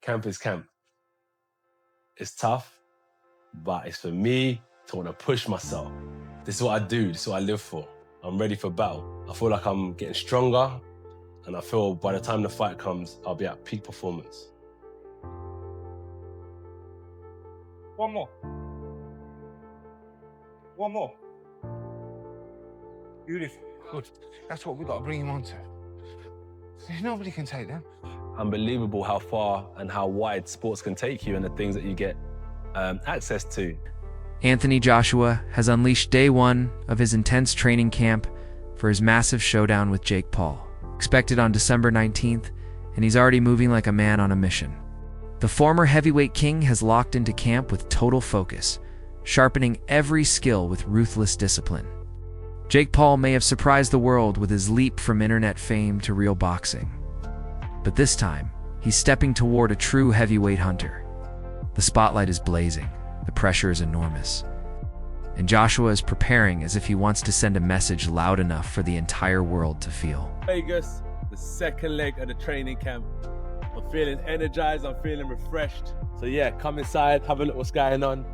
Camp is camp. It's tough, but it's for me to want to push myself. This is what I do, this is what I live for. I'm ready for battle. I feel like I'm getting stronger, and I feel by the time the fight comes, I'll be at peak performance. One more. One more. Beautiful. Good. That's what we've got to bring him on to. Nobody can take them. Unbelievable how far and how wide sports can take you and the things that you get access to. Anthony Joshua has unleashed day one of his intense training camp for his massive showdown with Jake Paul, expected on December 19th, and he's already moving like a man on a mission. The former heavyweight king has locked into camp with total focus, sharpening every skill with ruthless discipline. Jake Paul may have surprised the world with his leap from internet fame to real boxing. But this time, he's stepping toward a true heavyweight hunter. The spotlight is blazing, the pressure is enormous, and Joshua is preparing as if he wants to send a message loud enough for the entire world to feel. Vegas, the second leg of the training camp. I'm feeling energized, I'm feeling refreshed. So yeah, come inside, have a look what's going on.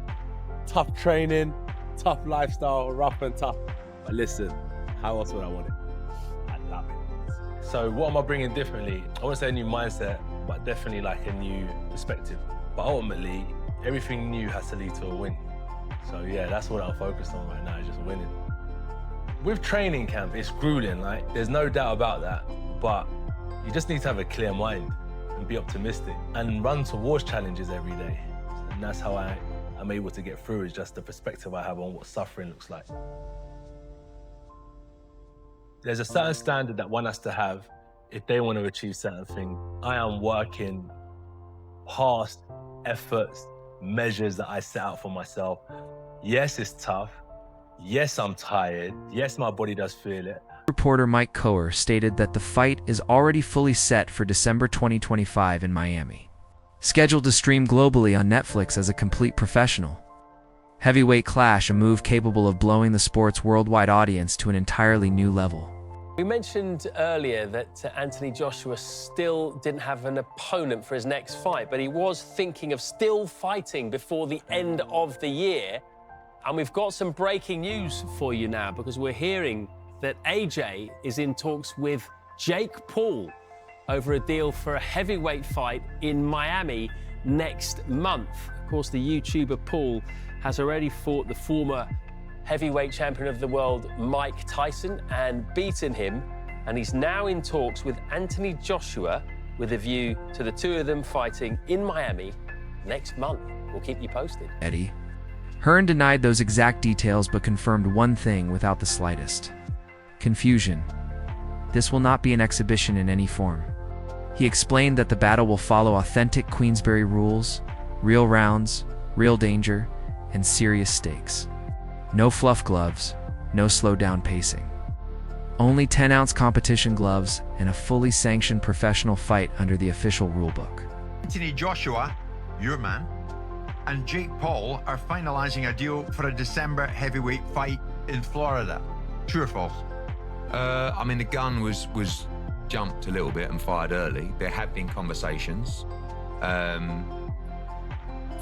Tough training, tough lifestyle, rough and tough. But listen, how else would I want it? I love it. So what am I bringing differently? I want to say a new mindset, but definitely like a new perspective. But ultimately, everything new has to lead to a win. So yeah, that's what I'm focused on right now, just winning. With training camp, it's grueling, like there's no doubt about that. But you just need to have a clear mind and be optimistic and run towards challenges every day. And that's how I'm able to get through, is just the perspective I have on what suffering looks like. There's a certain standard that one has to have if they want to achieve certain things. I am working past efforts, measures that I set out for myself. Yes, it's tough. Yes, I'm tired. Yes, my body does feel it. Reporter Mike Coher stated that the fight is already fully set for December 2025 in Miami, scheduled to stream globally on Netflix as a complete professional. Heavyweight clash, a move capable of blowing the sport's worldwide audience to an entirely new level. We mentioned earlier that Anthony Joshua still didn't have an opponent for his next fight, but he was thinking of still fighting before the end of the year. And we've got some breaking news for you now, because we're hearing that AJ is in talks with Jake Paul over a deal for a heavyweight fight in Miami next month. Of course, the YouTuber Paul has already fought the former heavyweight champion of the world, Mike Tyson, and beaten him. And he's now in talks with Anthony Joshua with a view to the two of them fighting in Miami next month. We'll keep you posted. Eddie Hearn denied those exact details, but confirmed one thing without the slightest confusion. This will not be an exhibition in any form. He explained that the battle will follow authentic Queensberry rules, real rounds, real danger, and serious stakes. No fluff gloves, no slow-down pacing. Only 10-ounce competition gloves and a fully sanctioned professional fight under the official rulebook. Anthony Joshua, your man, and Jake Paul are finalizing a deal for a December heavyweight fight in Florida. True or false? I mean, the gun was jumped a little bit and fired early. There have been conversations.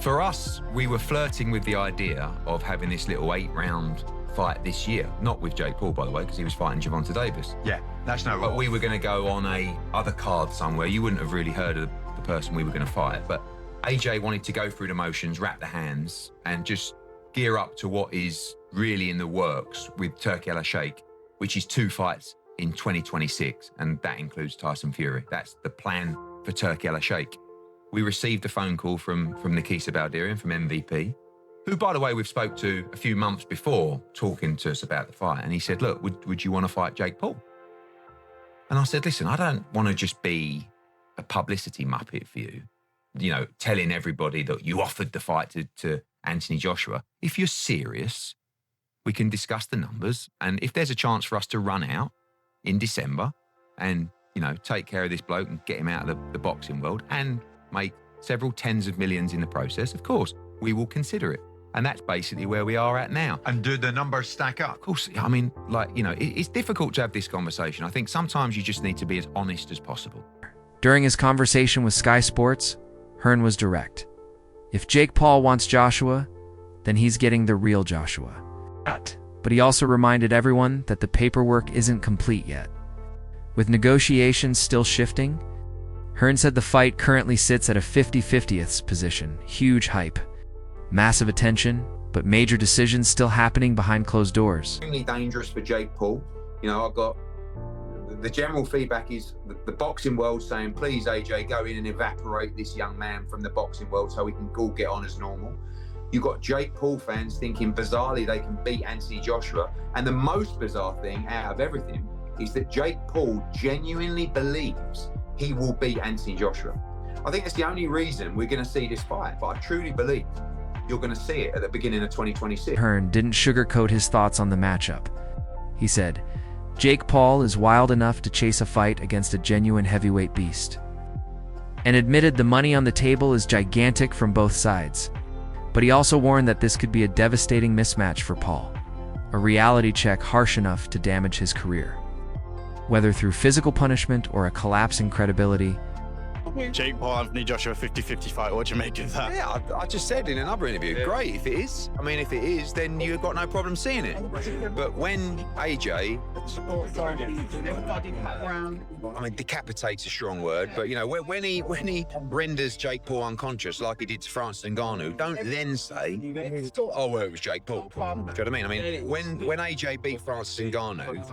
For us, we were flirting with the idea of having this little 8-round fight this year. Not with Jake Paul, by the way, because he was fighting Gervonta Davis. Yeah, that's not right. But we were going to go on a other card somewhere. You wouldn't have really heard of the person we were going to fight. But AJ wanted to go through the motions, wrap the hands, and just gear up to what is really in the works with Turki Al-Sheikh, which is 2 fights in 2026, and that includes Tyson Fury. That's the plan for Turki Al-Sheikh. We received a phone call from Nikisa Baldirian, from MVP, who, by the way, we've spoke to a few months before talking to us about the fight. And he said, look, would you want to fight Jake Paul? And I said, listen, I don't want to just be a publicity muppet for you, you know, telling everybody that you offered the fight to Anthony Joshua. If you're serious, we can discuss the numbers. And if there's a chance for us to run out in December and, you know, take care of this bloke and get him out of the boxing world and make several tens of millions in the process, of course, we will consider it. And that's basically where we are at now. And do the numbers stack up? Of course, I mean, like, you know, it's difficult to have this conversation. I think sometimes you just need to be as honest as possible. During his conversation with Sky Sports, Hearn was direct. If Jake Paul wants Joshua, then he's getting the real Joshua. But he also reminded everyone that the paperwork isn't complete yet. With negotiations still shifting, Hearn said the fight currently sits at a 50-50th position. Huge hype, massive attention, but major decisions still happening behind closed doors. Extremely dangerous for Jake Paul. You know, I've got the general feedback is the boxing world saying, please, AJ, go in and evaporate this young man from the boxing world so we can all get on as normal. You've got Jake Paul fans thinking bizarrely they can beat Anthony Joshua. And the most bizarre thing out of everything is that Jake Paul genuinely believes he will beat Anthony Joshua. I think that's the only reason we're going to see this fight, but I truly believe you're going to see it at the beginning of 2026. Hearn didn't sugarcoat his thoughts on the matchup. He said, Jake Paul is wild enough to chase a fight against a genuine heavyweight beast, and admitted the money on the table is gigantic from both sides. But he also warned that this could be a devastating mismatch for Paul, a reality check harsh enough to damage his career. Whether through physical punishment or a collapse in credibility, Jake Paul, Anthony Joshua 50-50 fight. What do you make of that? Yeah, I just said in another interview, great if it is. I mean, if it is, then you've got no problem seeing it. But when AJ, I mean, decapitate's a strong word, but you know, when he renders Jake Paul unconscious like he did to Francis Ngannou, don't then say, oh, well, it was Jake Paul. Do you know what I mean? I mean, when AJ beat Francis Ngannou,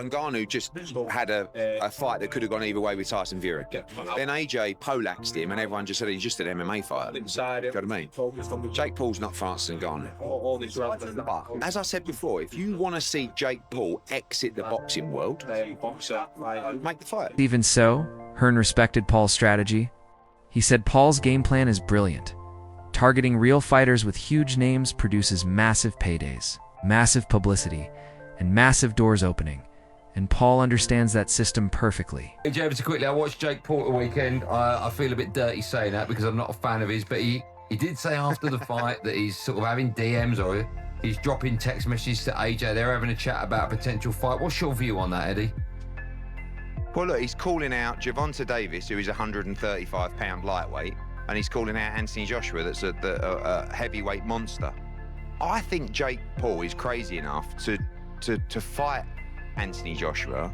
Ngannou just had a fight that could have gone either way with Tyson Fury. Then AJ poleaxed him, and everyone just said he's just an MMA fighter. Do you know what I mean? Jake Paul's not Francis Ngannou. But as I said before, if you want to see Jake Paul exit the boxing world, make the fight. Even so, Hearn respected Paul's strategy. He said Paul's game plan is brilliant. Targeting real fighters with huge names produces massive paydays, massive publicity, and massive doors opening. And Paul understands that system perfectly. Hey, Gervonta, quickly, I watched Jake Paul the weekend. I feel a bit dirty saying that because I'm not a fan of his, but he did say after the fight that he's sort of having DMs or he's dropping text messages to AJ. They're having a chat about a potential fight. What's your view on that, Eddie? Well, look, he's calling out Gervonta Davis, who is a 135-pound lightweight, and he's calling out Anthony Joshua, that's a heavyweight monster. I think Jake Paul is crazy enough to fight Anthony Joshua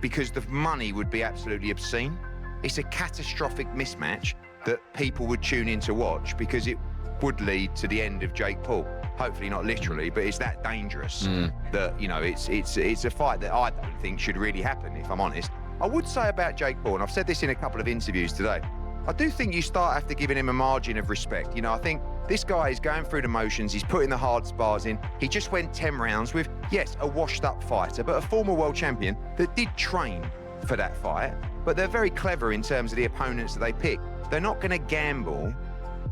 because the money would be absolutely obscene. It's a catastrophic mismatch that people would tune in to watch because it would lead to the end of Jake Paul. Hopefully not literally, but it's that dangerous that, you know, it's a fight that I don't think should really happen, if I'm honest. I would say about Jake Paul, and I've said this in a couple of interviews today, I do think you start after giving him a margin of respect. You know, I think this guy is going through the motions, he's putting the hard spars in. He just went 10 rounds with, yes, a washed up fighter, but a former world champion that did train for that fight. But they're very clever in terms of the opponents that they pick. They're not going to gamble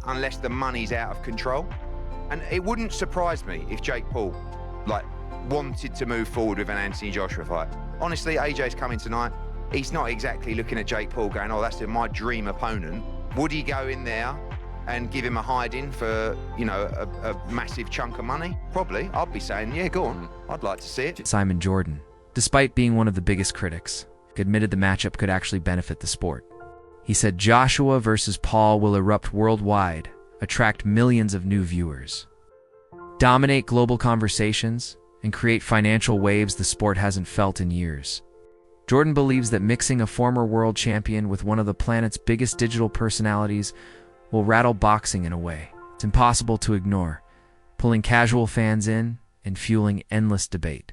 unless the money's out of control. And it wouldn't surprise me if Jake Paul, wanted to move forward with an Anthony Joshua fight. Honestly, AJ's coming tonight. He's not exactly looking at Jake Paul going, oh, that's my dream opponent. Would he go in there and give him a hiding for, you know, a massive chunk of money? Probably. I'd be saying, yeah, go on. I'd like to see it. Simon Jordan, despite being one of the biggest critics, admitted the matchup could actually benefit the sport. He said Joshua versus Paul will erupt worldwide, attract millions of new viewers, dominate global conversations, and create financial waves the sport hasn't felt in years. Jordan believes that mixing a former world champion with one of the planet's biggest digital personalities will rattle boxing in a way it's impossible to ignore, pulling casual fans in and fueling endless debate.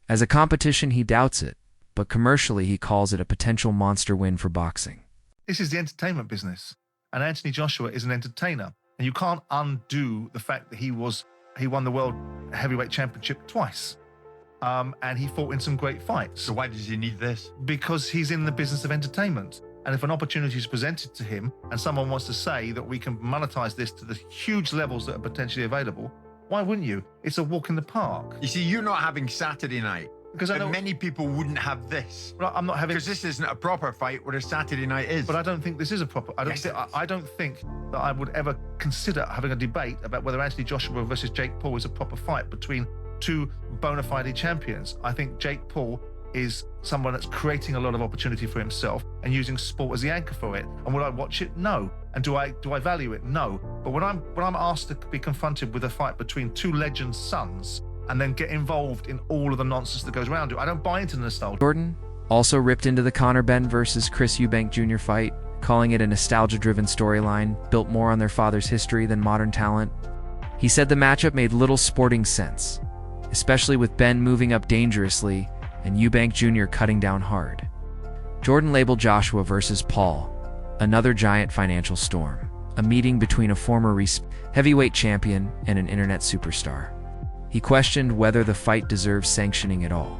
As a competition, he doubts it, but commercially he calls it a potential monster win for boxing. This is the entertainment business, and Anthony Joshua is an entertainer, and you can't undo the fact that he won the World Heavyweight Championship twice. And he fought in some great fights. So why does he need this? Because he's in the business of entertainment. And if an opportunity is presented to him and someone wants to say that we can monetize this to the huge levels that are potentially available, why woun't you? It's a walk in the park. You see, you're not having Saturday night. Because I know many people wouldn't have this. Well, I'm not having. Because this isn't a proper fight where a Saturday night is. But I don't think this is a proper. I don't think that I would ever consider having a debate about whether Anthony Joshua versus Jake Paul is a proper fight between two bona fide champions. I think Jake Paul is someone that's creating a lot of opportunity for himself and using sport as the anchor for it. And will I watch it? No. And do I value it? No. But when I'm asked to be confronted with a fight between two legends' sons and then get involved in all of the nonsense that goes around it, I don't buy into the nostalgia. Jordan also ripped into the Conor Benn versus Chris Eubank Jr. fight, calling it a nostalgia-driven storyline built more on their father's history than modern talent. He said the matchup made little sporting sense, especially with Benn moving up dangerously and Eubank Jr. cutting down hard. Jordan labeled Joshua versus Paul another giant financial storm, a meeting between a former heavyweight champion and an internet superstar. He questioned whether the fight deserves sanctioning at all,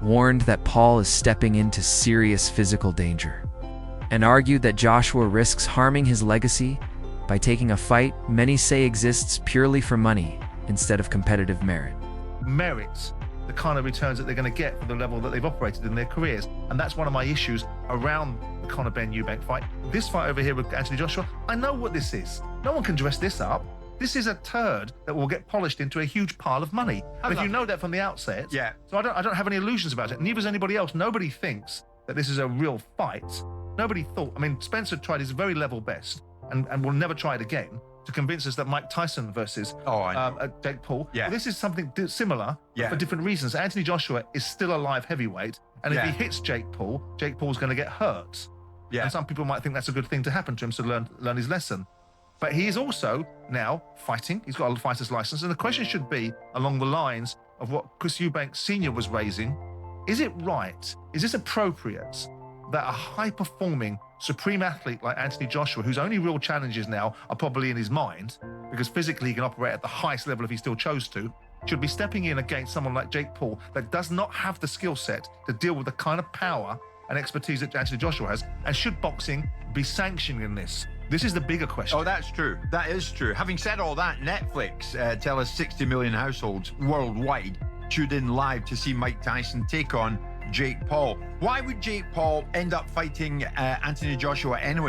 warned that Paul is stepping into serious physical danger, and argued that Joshua risks harming his legacy by taking a fight many say exists purely for money instead of competitive merit. Merits the kind of returns that they're going to get for the level that they've operated in their careers. And that's one of my issues around the Conor Benn Eubank fight. This fight over here with Anthony Joshua, I know what this is. No one can dress this up. This is a turd that will get polished into a huge pile of money. And if you know that from the outset, Yeah. so I don't have any illusions about it. Neither does anybody else. Nobody thinks that this is a real fight. Nobody thought. I mean, Spencer tried his very level best and will never try it again to convince us that Mike Tyson versus Jake Paul. Yeah. Well, this is something similar Yeah. for different reasons. Anthony Joshua is still a live heavyweight, and if Yeah. he hits Jake Paul's going to get hurt. Yeah. And some people might think that's a good thing to happen to him, to learn his lesson. But he is also now fighting. He's got a fighter's license, and the question should be along the lines of what Chris Eubank Sr. was raising. Is it right? Is this appropriate that a high-performing supreme athlete like Anthony Joshua, whose only real challenges now are probably in his mind, because physically he can operate at the highest level if he still chose to, should be stepping in against someone like Jake Paul that does not have the skill set to deal with the kind of power and expertise that Anthony Joshua has? And should boxing be sanctioning this? This is the bigger question. Oh, that's true. That is true. Having said all that, Netflix tell us 60 million households worldwide tuned in live to see Mike Tyson take on Jake Paul. Why would Jake Paul end up fighting Anthony Joshua anyway?